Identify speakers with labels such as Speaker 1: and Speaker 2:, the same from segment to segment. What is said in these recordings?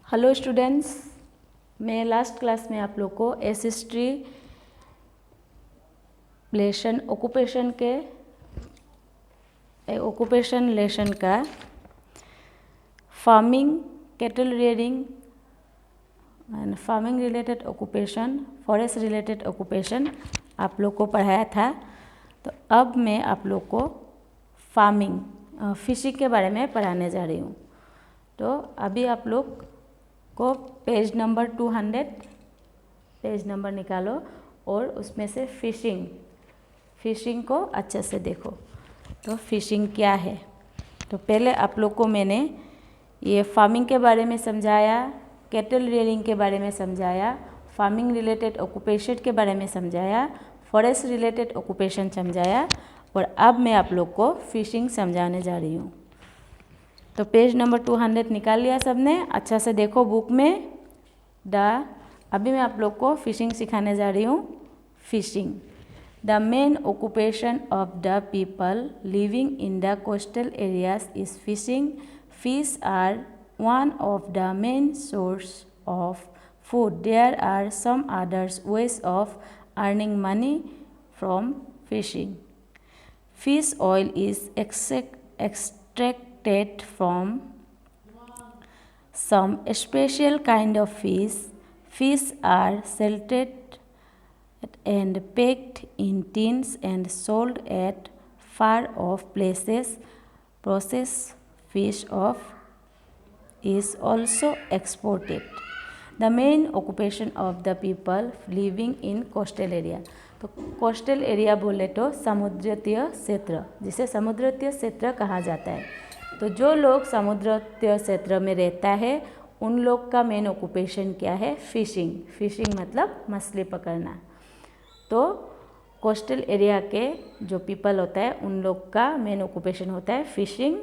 Speaker 1: Hello students, मैं last class में आप लोग को as history lesson occupation lesson का farming, cattle rearing and farming related occupation, forest related occupation आप लोग को पढ़ाया था। तो अब मैं आप लोग को फार्मिंग, फिशिंग के बारे में पढ़ाने जा रही हूँ। तो अभी आप लोग को पेज नंबर 200 पेज नंबर निकालो और उसमें से फिशिंग को अच्छे से देखो। तो फिशिंग क्या है, तो पहले आप लोग को मैंने ये फार्मिंग के बारे में समझाया, कैटल रियरिंग के बारे में समझाया, फार्मिंग रिलेटेड ऑक्यूपेशन के बारे में समझाया, फॉरेस्ट रिलेटेड ऑक्यूपेशन समझाया और अब मैं आप लोग को फिशिंग समझाने जा रही हूँ। तो पेज नंबर 200 निकाल लिया सबने, अच्छा से देखो बुक में। अभी मैं आप लोग को फिशिंग सिखाने जा रही हूँ। Fishing, the main occupation of the people living in the coastal areas is fishing. Fish are one of the main source of food. There are some others ways of earning money from fishing. Fish oil is extracted from some special kind of fish. Fish are salted and packed in tins and sold at far off places. Processed fish is also exported. The main occupation of the people living in coastal area. तो coastal area बोले तो समुद्र तटीय क्षेत्र, जिसे समुद्र तटीय क्षेत्र कहा जाता है। तो जो लोग समुद्र तटीय क्षेत्र में रहता है उन लोग का मेन ऑक्यूपेशन क्या है? फिशिंग। फिशिंग मतलब मछली पकड़ना। तो कोस्टल एरिया के जो पीपल होता है उन लोग का मेन ऑक्यूपेशन होता है fishing.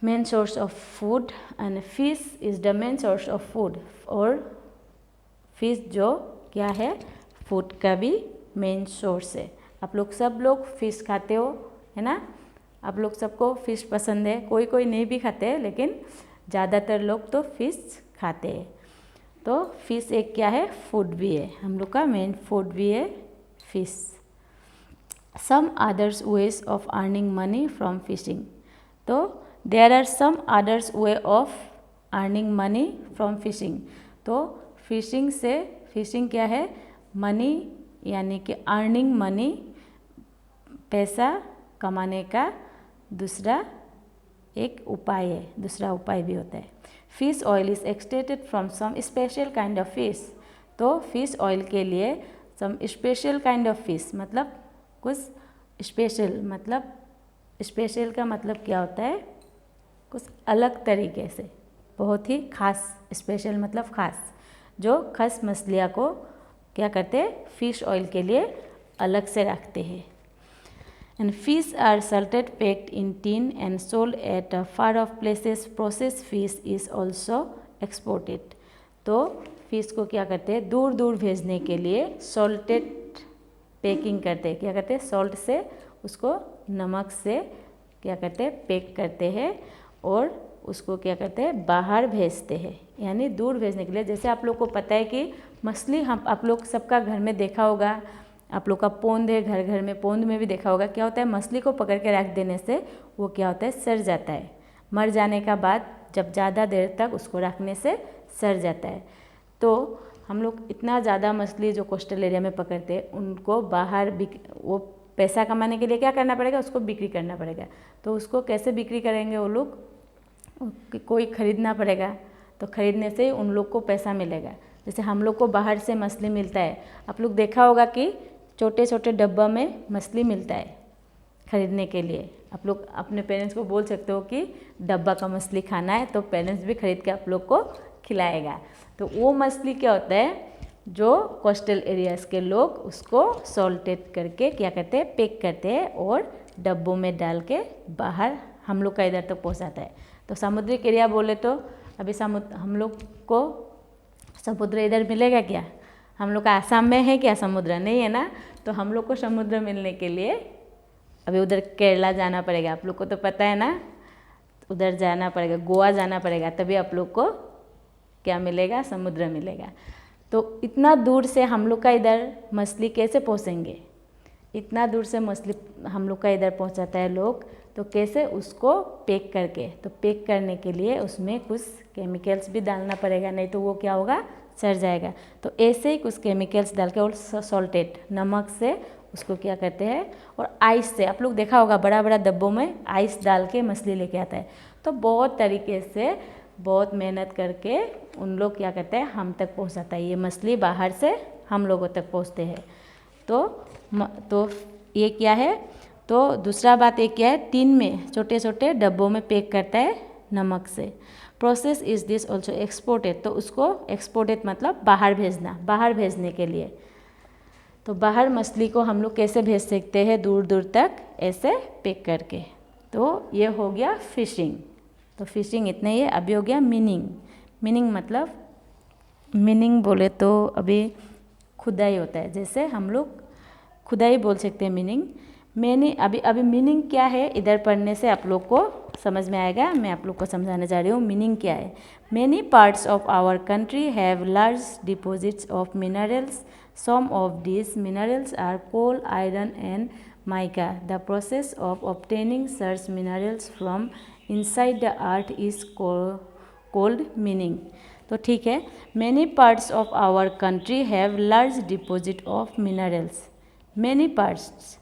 Speaker 1: Main source of food and fish is the main source of food. और फिश जो क्या है, फूड का भी मेन सोर्स है। आप लोग सब लोग फिश खाते हो, है ना? आप लोग सबको फिश पसंद है, कोई कोई नहीं भी खाते हैं, लेकिन ज़्यादातर लोग तो फिश खाते हैं। तो फिश एक क्या है? फूड भी है, हम लोग का मेन फूड भी है fish. Some others ways of earning money from fishing. तो there are some others way of earning money from fishing. तो फिशिंग क्या है? मनी, यानी कि अर्निंग मनी, पैसा कमाने का दूसरा एक उपाय है, दूसरा उपाय भी होता है। Fish oil is extracted from some special kind of fish. तो फिश ऑयल के लिए some special kind of fish मतलब कुछ स्पेशल, मतलब स्पेशल का मतलब क्या होता है? कुछ अलग तरीके से, बहुत ही खास। स्पेशल मतलब खास, जो खास मछलियाँ को क्या करते हैं? फिश ऑयल के लिए अलग से रखते हैं। And fish are salted, packed in tin and sold at far off places. Process fish is also exported. तो फिश को क्या करते हैं? दूर दूर भेजने के लिए सॉल्टेड पैकिंग करते हैं। क्या करते हैं? सॉल्ट से उसको, नमक से क्या करते हैं? पैक करते हैं और उसको क्या करते हैं? बाहर भेजते हैं, यानी दूर भेजने के लिए। जैसे आप लोग को पता है कि मछली, हम आप लोग सबका घर में देखा होगा, आप लोग का पोंद है, घर घर में पोंद में भी देखा होगा। क्या होता है? मछली को पकड़ के रख देने से वो क्या होता है? सड़ जाता है। मर जाने का बाद जब ज़्यादा देर तक उसको रखने से सड़ जाता है। तो हम लोग इतना ज़्यादा मछली जो कोस्टल एरिया में पकड़ते हैं उनको बाहर वो पैसा कमाने के लिए क्या करना पड़ेगा? उसको बिक्री करना पड़ेगा। तो उसको कैसे बिक्री करेंगे वो लोग? कोई खरीदना पड़ेगा, तो खरीदने से उन लोग को पैसा मिलेगा। जैसे हम लोग को बाहर से मछली मिलता है, आप लोग देखा होगा कि छोटे छोटे डब्बा में मछली मिलता है खरीदने के लिए। आप लोग अपने पेरेंट्स को बोल सकते हो कि डब्बा का मछली खाना है, तो पेरेंट्स भी खरीद के आप लोग को खिलाएगा। तो वो मछली क्या होता है? जो कोस्टल एरियाज़ के लोग उसको सॉल्टेड करके क्या करते हैं? पैक करते हैं और डब्बों में डाल के बाहर हम लोग का इधर तक पहुँचाता है। तो समुद्रिक एरिया बोले तो अभी हम लोग को समुद्र इधर मिलेगा क्या? हम लोग का आसाम में है क्या समुद्र? नहीं है ना। तो हम लोग को समुद्र मिलने के लिए अभी उधर केरला जाना पड़ेगा। आप लोग को तो पता है ना, उधर जाना पड़ेगा, गोवा जाना पड़ेगा, तभी आप लोग को क्या मिलेगा, समुद्र मिलेगा। तो इतना दूर से हम लोग का इधर मछली कैसे पहुँचेंगे, इतना दूर से मछली हम लोग का इधर पहुँचाता है लोग, तो कैसे, उसको पैक करके। तो पैक करने के लिए उसमें कुछ केमिकल्स भी डालना पड़ेगा, नहीं तो वो क्या होगा, सड़ जाएगा। तो ऐसे ही कुछ केमिकल्स डाल के और सॉल्टेड नमक से उसको क्या करते हैं, और आइस से, आप लोग देखा होगा बड़ा बड़ा डब्बों में आइस डाल के मछली लेके आता है। तो बहुत तरीके से, बहुत मेहनत करके उन लोग क्या करते हैं, हम तक पहुंचाता है। ये मछली बाहर से हम लोगों तक पहुंचते हैं। तो ये क्या है, तो दूसरा बात ये क्या है, टीन में छोटे छोटे डब्बों में पैक करता है नमक से। Process is this also exported, तो उसको एक्सपोर्टेड मतलब बाहर भेजना, बाहर भेजने के लिए। तो बाहर मछली को हम लोग कैसे भेज सकते हैं, दूर दूर तक ऐसे पैक करके। तो ये हो गया फिशिंग। तो फिशिंग इतना ही है। अभी हो गया मीनिंग। मीनिंग मतलब, मीनिंग बोले तो अभी खुदाई होता है, जैसे हम लोग खुदाई बोल सकते हैं मीनिंग। मैंने अभी मीनिंग क्या है, इधर पढ़ने से आप लोग को समझ में आएगा। मैं आप लोग को समझाने जा रही हूँ मीनिंग क्या है। Many parts of our country have large deposits of minerals. Some of this minerals are coal, iron and mica. The process of obtaining such minerals from inside the earth is called mining. तो ठीक है, many parts of our country have large deposit of minerals. Many parts,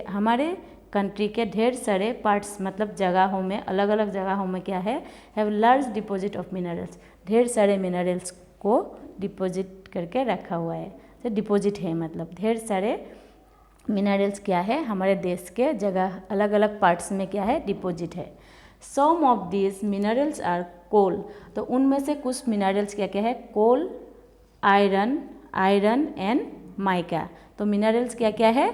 Speaker 1: हमारे country के ढेर सारे parts मतलब जगहों में, अलग अलग जगहों में क्या है, have large deposit of minerals, ढेर सारे मिनरल्स को डिपॉजिट करके रखा हुआ है। तो डिपॉजिट है मतलब ढेर सारे मिनरल्स क्या है, हमारे देश के जगह अलग अलग पार्ट्स में क्या है, डिपॉजिट है। Some of this minerals are coal, तो उनमें से कुछ मिनरल्स क्या क्या है, कोल, आयरन एंड माइका। तो मिनरल्स क्या क्या है,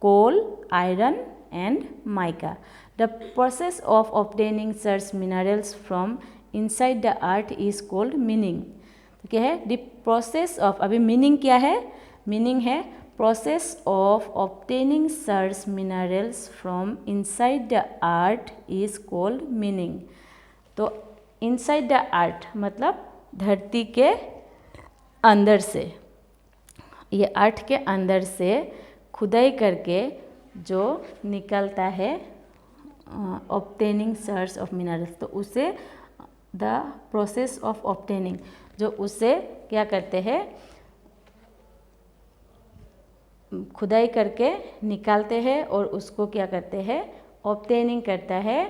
Speaker 1: coal, iron and mica. The process of obtaining such minerals from inside the earth is called mining. तो क्या है, द प्रोसेस ऑफ, अभी मीनिंग क्या है, मीनिंग है process of obtaining such minerals from inside the earth is called mining. तो inside the अर्थ मतलब धरती के अंदर से, ये अर्थ के अंदर से खुदाई करके जो निकलता है ऑब्टेनिंग सर्च ऑफ मिनरल्स, तो उसे द प्रोसेस ऑफ ऑब्टेनिंग, जो उसे क्या करते हैं, खुदाई करके निकालते हैं और उसको क्या करते हैं, ऑब्टेनिंग करता है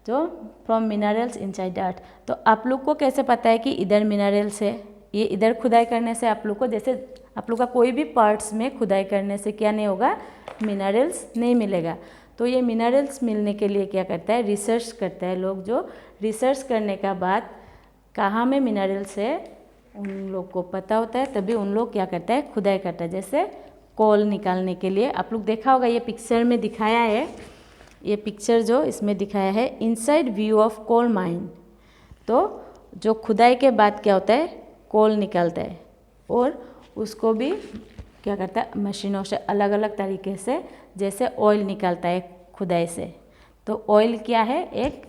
Speaker 1: जो from minerals inside the earth. तो आप लोग को कैसे पता है कि इधर मिनरल्स है, ये इधर खुदाई करने से आप लोग को, जैसे आप लोग का कोई भी पार्ट्स में खुदाई करने से क्या नहीं होगा, मिनरल्स नहीं मिलेगा। तो ये मिनरल्स मिलने के लिए क्या करता है, रिसर्च करता है लोग, जो रिसर्च करने का बाद कहाँ में मिनरल्स है उन लोग को पता होता है, तभी उन लोग क्या करता है, खुदाई करता है। जैसे कोल निकालने के लिए आप लोग देखा होगा, ये पिक्चर में दिखाया है, ये पिक्चर जो इसमें दिखाया है, inside view of coal mine. तो जो खुदाई के बाद क्या होता है, कोल निकलता है और उसको भी क्या करता है, मशीनों से अलग अलग तरीके से, जैसे ऑयल निकलता है खुदाई से। तो ऑयल क्या है, एक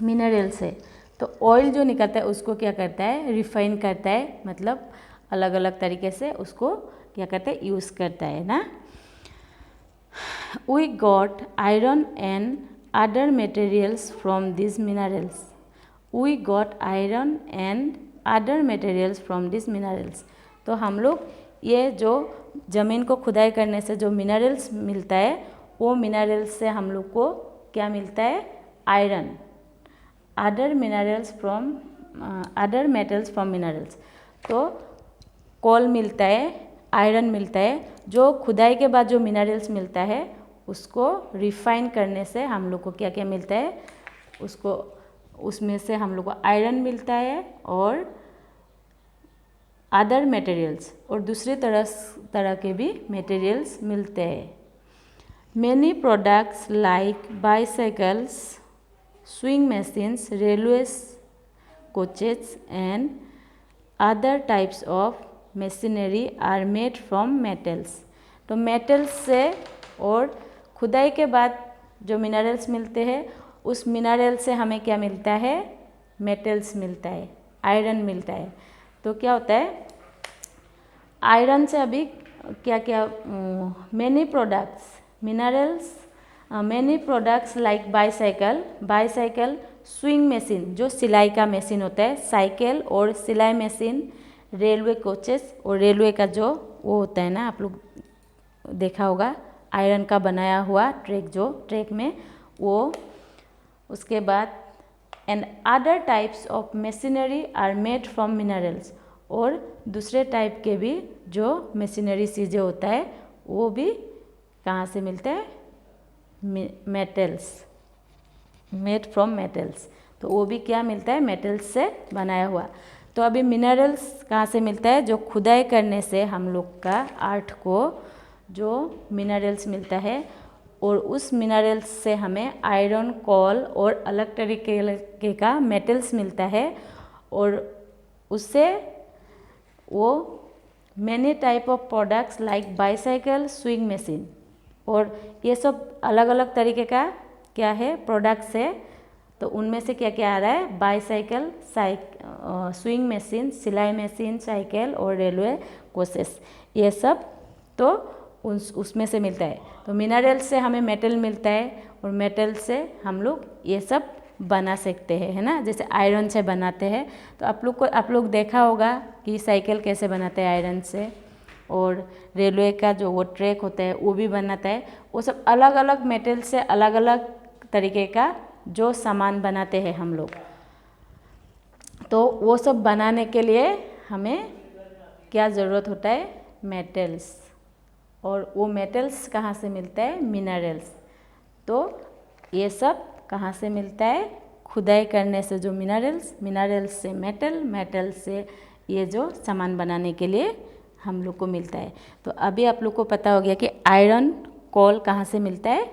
Speaker 1: मिनरल से। तो ऑयल जो निकलता है उसको क्या करता है, रिफाइन करता है, मतलब अलग अलग तरीके से उसको क्या करता है, यूज़ करता है ना। We got iron and other materials from this minerals. We got iron and other materials from this minerals. तो हम लोग ये जो ज़मीन को खुदाई करने से जो मिनरल्स मिलता है, वो मिनरल्स से हम लोग को क्या मिलता है, iron, other minerals from other metals from minerals. तो कोल मिलता है, आयरन मिलता है, जो खुदाई के बाद जो मिनरल्स मिलता है उसको रिफाइन करने से हम लोग को क्या क्या मिलता है, उसको उसमें से हम लोग को आयरन मिलता है और अदर मटेरियल्स, और दूसरे तरह के भी मटेरियल्स मिलते हैं। Many products like bicycles, sewing machines, railways, coaches and other types of machinery are made from metals. तो मेटल्स से और खुदाई के बाद जो मिनरल्स मिलते हैं, उस मिनरल से हमें क्या मिलता है, मेटल्स मिलता है। आयरन मिलता है। तो क्या होता है, आयरन से अभी क्या क्या many products minerals, many products like bicycle, swing machine जो सिलाई का मशीन होता है, साइकिल और सिलाई मशीन, रेलवे कोचेस और रेलवे का जो वो होता है ना, आप लोग देखा होगा आयरन का बनाया हुआ ट्रैक, जो ट्रैक में वो। उसके बाद and other types of machinery are made from minerals, और दूसरे टाइप के भी जो मशीनरी चीज़ें होता है वो भी कहाँ से मिलते हैं, मेटल्स, मेड फ्रॉम मेटल्स। तो वो भी क्या मिलता है, मेटल्स से बनाया हुआ। तो अभी मिनरल्स कहाँ से मिलता है, जो खुदाई करने से हम लोग का आर्ट को जो मिनरल्स मिलता है, और उस मिनरल्स से हमें आयरन, कोल और अलग तरीके का मेटल्स मिलता है, और उससे वो many type of products like bicycle, swing machine, और ये सब अलग अलग तरीके का क्या है प्रोडक्ट्स है। तो उनमें से क्या क्या आ रहा है, बाईसाइकिल, स्विंग मशीन, सिलाई मशीन, साइकिल और रेलवे कोचेस, ये सब तो उसमें से मिलता है। तो मिनरल्स से हमें मेटल मिलता है, और मेटल से हम लोग ये सब बना सकते हैं, है ना, जैसे आयरन से बनाते हैं। तो आप लोग देखा होगा कि साइकिल कैसे बनाते हैं आयरन से, और रेलवे का जो वो ट्रैक होता है वो भी बनाता है। वो सब अलग अलग मेटल से अलग अलग तरीके का जो सामान बनाते हैं हम लोग। तो वो सब बनाने के लिए हमें क्या ज़रूरत होता है, मेटल्स, और वो मेटल्स कहाँ से मिलता है, मिनरल्स। तो ये सब कहाँ से मिलता है, खुदाई करने से जो मिनरल्स से मेटल से ये जो सामान बनाने के लिए हम लोग को मिलता है। तो अभी आप लोग को पता हो गया कि आयरन, कोल कहाँ से मिलता है,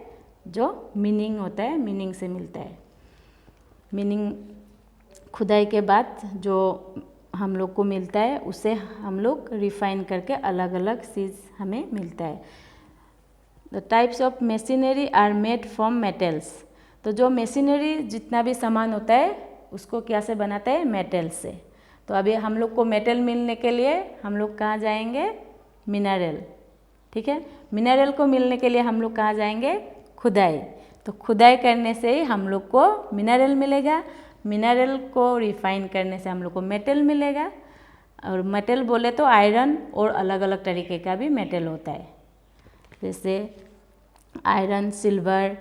Speaker 1: जो मीनिंग होता है, मीनिंग से मिलता है। मीनिंग खुदाई के बाद जो हम लोग को मिलता है उसे हम लोग रिफाइन करके अलग अलग चीज़ हमें मिलता है। The types of machinery are made from metals. तो जो मशीनरी जितना भी सामान होता है उसको क्या से बनाते हैं, मेटल से। तो अभी हम लोग को मेटल मिलने के लिए हम लोग कहाँ जाएंगे, मिनरल, ठीक है। मिनरल को मिलने के लिए हम लोग कहाँ जाएंगे, खुदाई। तो खुदाई करने से ही हम लोग को मिनरल मिलेगा, मिनरल को रिफाइन करने से हम लोग को मेटल मिलेगा। और मेटल बोले तो आयरन और अलग अलग तरीके का भी मेटल होता है, जैसे आयरन, सिल्वर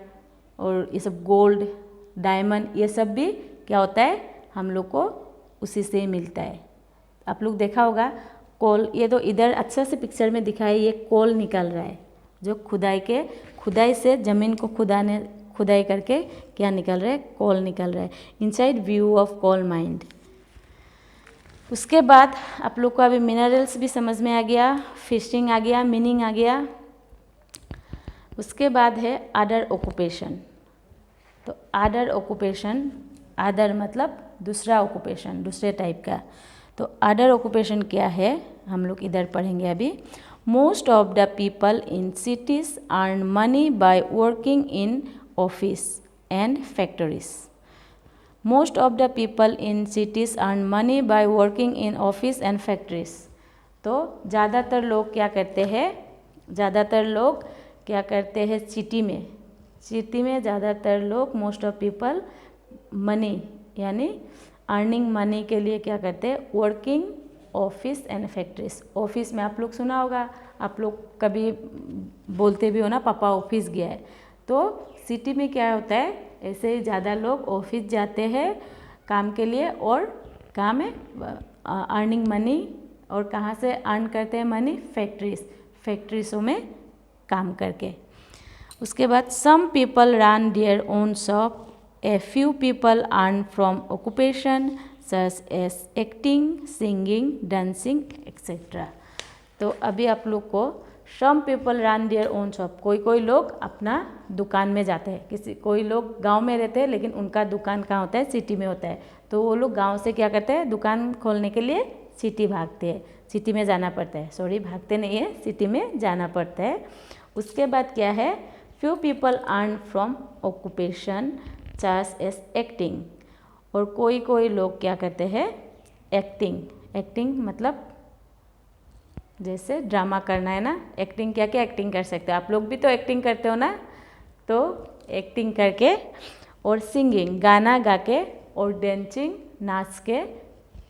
Speaker 1: और ये सब गोल्ड, डायमंड, ये सब भी क्या होता है, हम लोग को उसी से ही मिलता है। आप लोग देखा होगा कोल, ये तो इधर अच्छा से पिक्चर में दिखा है, ये कोल निकल रहा है जो खुदाई से ज़मीन को खुदाई करके क्या निकल रहा है, कोल निकल रहा है। Inside view of coal mine. उसके बाद आप लोग को अभी मिनरल्स भी समझ में आ गया, फिशिंग आ गया, मीनिंग आ गया। उसके बाद है अदर ऑक्यूपेशन। तो अदर ऑक्यूपेशन, अदर मतलब दूसरा ऑक्यूपेशन, दूसरे टाइप का। तो अदर ऑक्यूपेशन क्या है, हम लोग इधर पढ़ेंगे अभी। Most of the people in cities earn money by working in office and factories. Most of the people in cities earn money by working in office and factories. तो ज़्यादातर लोग क्या करते हैं, सिटी में ज़्यादातर लोग, मोस्ट ऑफ पीपल, मनी यानी अर्निंग मनी के लिए क्या करते हैं, working office and factories. Office में आप लोग सुना होगा, आप लोग कभी बोलते भी हो ना, पापा ऑफिस गया है। तो सिटी में क्या होता है, ऐसे ही ज़्यादा लोग ऑफिस जाते हैं काम के लिए, और कहाँ में अर्निंग मनी, और कहाँ से अर्न करते हैं मनी, फैक्ट्रीज़ों में काम करके। उसके बाद some people run their own shop, a few people earn from occupation such as acting, singing, dancing etcetera. तो अभी आप लोग को some people run their own shop, कोई लोग अपना दुकान में जाते हैं, कोई लोग गांव में रहते हैं लेकिन उनका दुकान कहाँ होता है, सिटी में होता है। तो वो लोग गांव से क्या करते हैं, दुकान खोलने के लिए सिटी भागते हैं, सिटी में जाना पड़ता है, सॉरी भागते नहीं है, सिटी में जाना पड़ता है। उसके बाद क्या है, few people earn from occupation such as acting, और कोई लोग क्या करते हैं, एक्टिंग मतलब जैसे ड्रामा करना है ना, एक्टिंग क्या क्या एक्टिंग कर सकते हो, आप लोग भी तो एक्टिंग करते हो ना, तो एक्टिंग करके, और सिंगिंग गाना गा के, और डांसिंग नाच के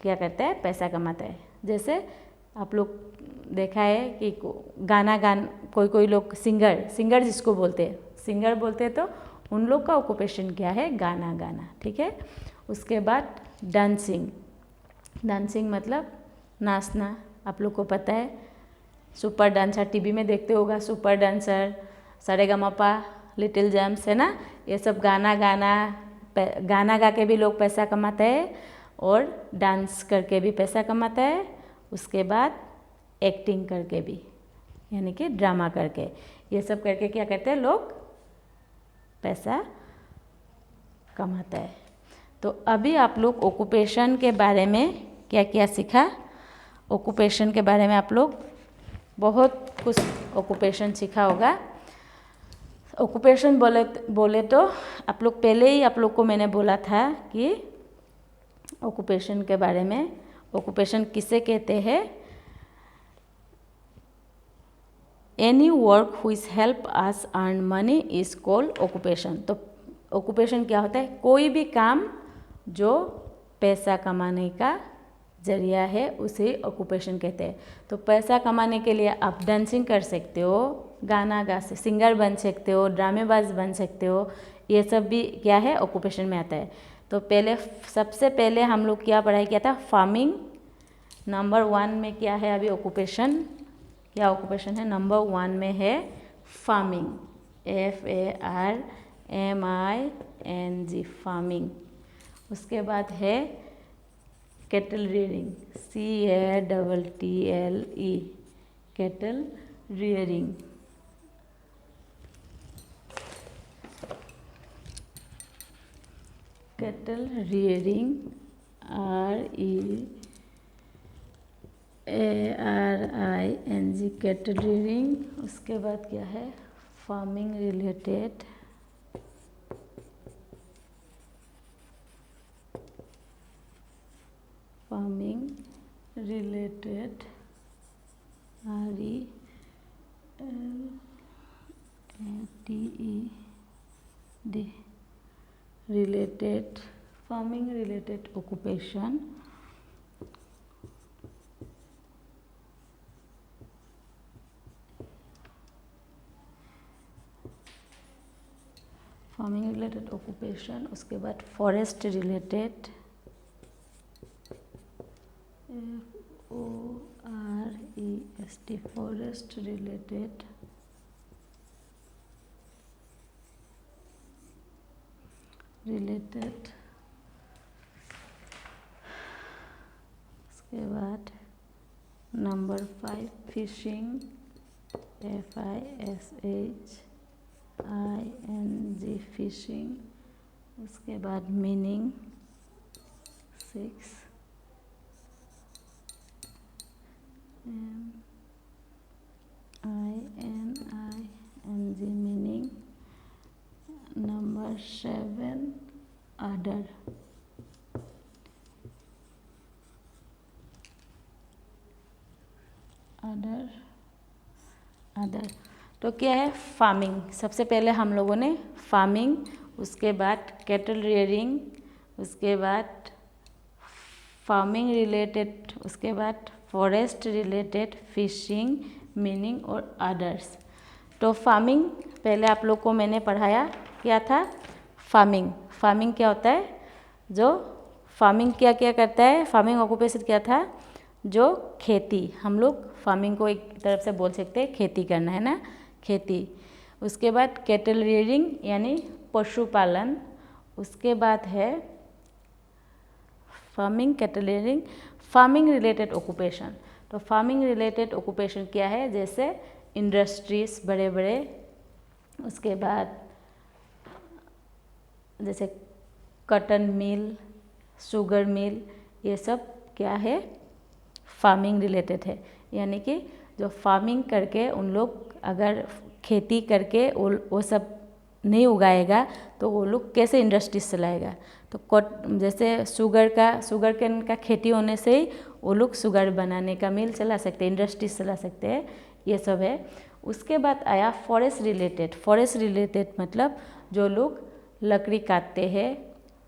Speaker 1: क्या करता है, पैसा कमाता है। जैसे आप लोग देखा है कि कोई लोग सिंगर जिसको बोलते हैं, सिंगर बोलते हैं, तो उन लोग का ऑक्यूपेशन क्या है, गाना गाना, ठीक है। उसके बाद डांसिंग मतलब नाचना, आप लोग को पता है, सुपर डांसर टीवी में देखते होगा, super dancer, Sa Re Ga Ma Pa, little champs, है ना, ये सब गाना गा के भी लोग पैसा कमाते हैं, और डांस करके भी पैसा कमाता है। उसके बाद एक्टिंग करके भी, यानी कि ड्रामा करके, ये सब करके क्या करते हैं लोग, पैसा कमाता है। तो अभी आप लोग ऑक्यूपेशन के बारे में क्या क्या सीखा, ऑक्यूपेशन के बारे में आप लोग बहुत कुछ ऑक्यूपेशन सीखा होगा। ऑक्यूपेशन बोले तो आप लोग पहले ही आप लोग को मैंने बोला था कि ऑक्यूपेशन के बारे में, ऑक्यूपेशन किसे कहते हैं, any work which help us earn money is called occupation. तो ऑक्यूपेशन क्या होता है, कोई भी काम जो पैसा कमाने का जरिया है उसे ऑक्यूपेशन कहते हैं। तो पैसा कमाने के लिए आप डांसिंग कर सकते हो, गाना गा सकते, सिंगर बन सकते हो, ड्रामेबाज बन सकते हो, ये सब भी क्या है, ऑक्यूपेशन में आता है। तो सबसे पहले हम लोग क्या पढ़ाई किया था, फार्मिंग। नंबर 1 में क्या है अभी ऑक्यूपेशन, क्या ऑक्यूपेशन है, नंबर 1 में है फार्मिंग, FARMING, फार्मिंग। उसके बाद है cattle rearing, CATTLE, cattle rearing. Cattle rearing, REARING, cattle rearing. उसके बाद क्या है, farming related, RELATED, farming related occupation. Farming related occupation. उसके बाद forest related, FOREST, forest related. उसके बाद नंबर 5 फिशिंग, FISHING, फिशिंग। उसके बाद meaning 6, MINING, meaning. Number 7 other, तो क्या है, फार्मिंग। सबसे पहले हम लोगों ने फार्मिंग, उसके बाद कैटल रियरिंग, उसके बाद फार्मिंग रिलेटेड, उसके बाद फॉरेस्ट रिलेटेड, फिशिंग, मीनिंग और अदर्स। तो फार्मिंग पहले आप लोग को मैंने पढ़ाया, क्या था, फार्मिंग क्या होता है, जो फार्मिंग क्या क्या करता है, फार्मिंग ऑक्यूपेशन क्या था, जो खेती, हम लोग फार्मिंग को एक तरफ से बोल सकते हैं खेती करना, है ना, खेती। उसके बाद कैटल रियरिंग यानी पशुपालन। उसके बाद है farming, cattle rearing, farming related occupation. तो फार्मिंग रिलेटेड ऑक्यूपेशन क्या है, जैसे इंडस्ट्रीज बड़े बड़े, उसके बाद जैसे कॉटन मिल, शुगर मिल, ये सब क्या है, फार्मिंग रिलेटेड है। यानी कि जो फार्मिंग करके उन लोग अगर खेती करके वो सब नहीं उगाएगा तो वो लोग कैसे इंडस्ट्रीज चलाएगा। तो जैसे शुगर केन का खेती होने से ही वो लोग शुगर बनाने का मिल चला सकते हैं, इंडस्ट्रीज चला सकते हैं, ये सब है। उसके बाद आया फॉरेस्ट रिलेटेड मतलब जो लोग लकड़ी काटते हैं,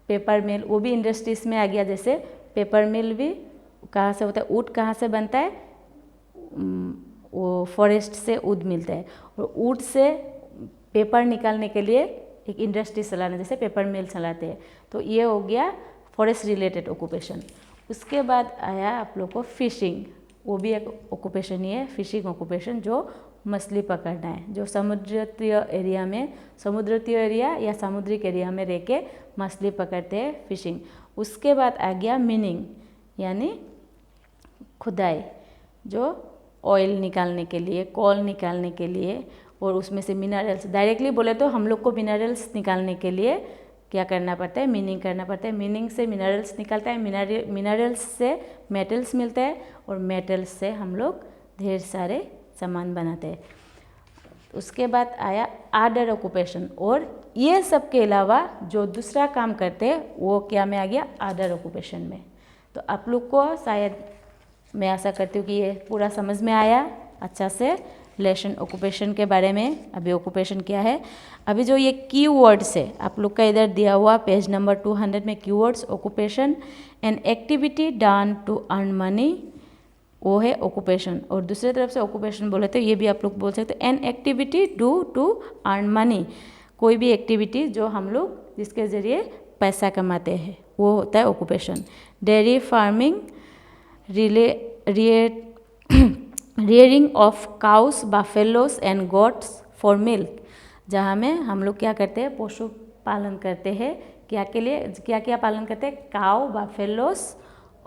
Speaker 1: पेपर मिल, वो भी इंडस्ट्रीज में आ गया। जैसे पेपर मिल भी कहाँ से होता है, वुड कहाँ से बनता है, वो फॉरेस्ट से वुड मिलता है, और वुड से पेपर निकालने के लिए एक इंडस्ट्री चलाना, जैसे पेपर मिल चलाते हैं। तो ये हो गया फॉरेस्ट रिलेटेड ऑक्यूपेशन। उसके बाद आया आप लोग को फिशिंग, वो भी एक ऑक्यूपेशन ही है, फिशिंग ऑक्यूपेशन, जो मछली पकड़ना है, जो समुद्रीय एरिया या सामुद्रिक एरिया में रह के मछली पकड़ते हैं, फिशिंग। उसके बाद आ गया मीनिंग, यानी खुदाई, जो ऑयल निकालने के लिए, कोल निकालने के लिए, और उसमें से मिनरल्स, डायरेक्टली बोले तो हम लोग को मिनरल्स निकालने के लिए क्या करना पड़ता है, मीनिंग करना पड़ता है। मीनिंग से मिनरल्स निकलता है, मिनरल्स से मेटल्स मिलता है, और मेटल्स से हम लोग ढेर सारे सामान बनाते हैं। उसके बाद आया अदर ऑक्यूपेशन, और ये सब के अलावा जो दूसरा काम करते हैं वो क्या में आ गया, अदर ऑक्यूपेशन में। तो आप लोग को शायद, मैं आशा करती हूँ कि ये पूरा समझ में आया अच्छा से लेसन ऑक्यूपेशन के बारे में। अभी ऑक्यूपेशन क्या है, अभी जो ये कीवर्ड्स है आप लोग का इधर दिया हुआ पेज नंबर 200 में, keywords occupation, an activity done to earn money, वो है ऑक्यूपेशन। और दूसरी तरफ से ऑक्यूपेशन बोले तो ये भी आप लोग बोल सकते हैं, an activity do to earn money, कोई भी एक्टिविटी जो हम लोग जिसके ज़रिए पैसा कमाते हैं, वो होता है occupation. Dairy farming, rearing of cows, buffaloes and goats for milk, जहाँ में हम लोग क्या करते हैं, पशु पालन करते हैं। क्या के लिए, क्या क्या पालन करते हैं, काउ, बाफेलोस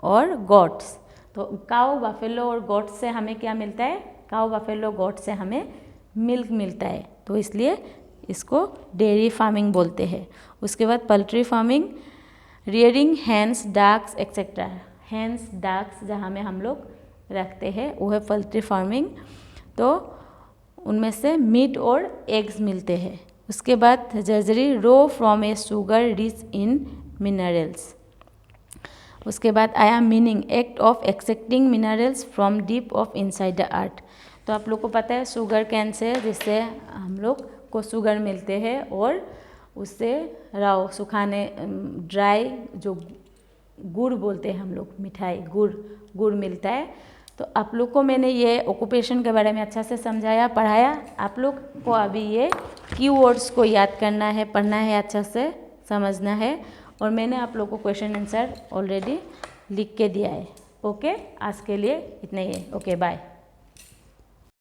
Speaker 1: और गोट्स। तो काउ, बाफेलो और गोट से हमें क्या मिलता है, काउ, बाफेलो, गोट से हमें मिल्क मिलता है, तो इसलिए इसको डेयरी फार्मिंग बोलते हैं। उसके बाद poultry farming, rearing hens, ducks etcetera, hens, ducks जहाँ में हम लोग रखते हैं वो है पोल्ट्री फार्मिंग, तो उनमें से मीट और एग्स मिलते हैं। उसके बाद jaggery, raw from a sugar rich in minerals. उसके बाद आया mining, act of extracting minerals from deep of inside the earth. तो आप लोग को पता है शुगर कैन से जिससे हम लोग को शुगर मिलते हैं, और उससे राव सुखाने, ड्राई, जो गुड़ बोलते हैं हम लोग, मिठाई, गुड़ मिलता है। तो आप लोग को मैंने ये ऑक्यूपेशन के बारे में अच्छा से समझाया, पढ़ाया। आप लोग को अभी ये कीवर्ड्स को याद करना है, पढ़ना है, अच्छा से समझना है, और मैंने आप लोग को क्वेश्चन आंसर ऑलरेडी लिख के दिया है। ओके, आज के लिए इतना ही है। Okay, bye.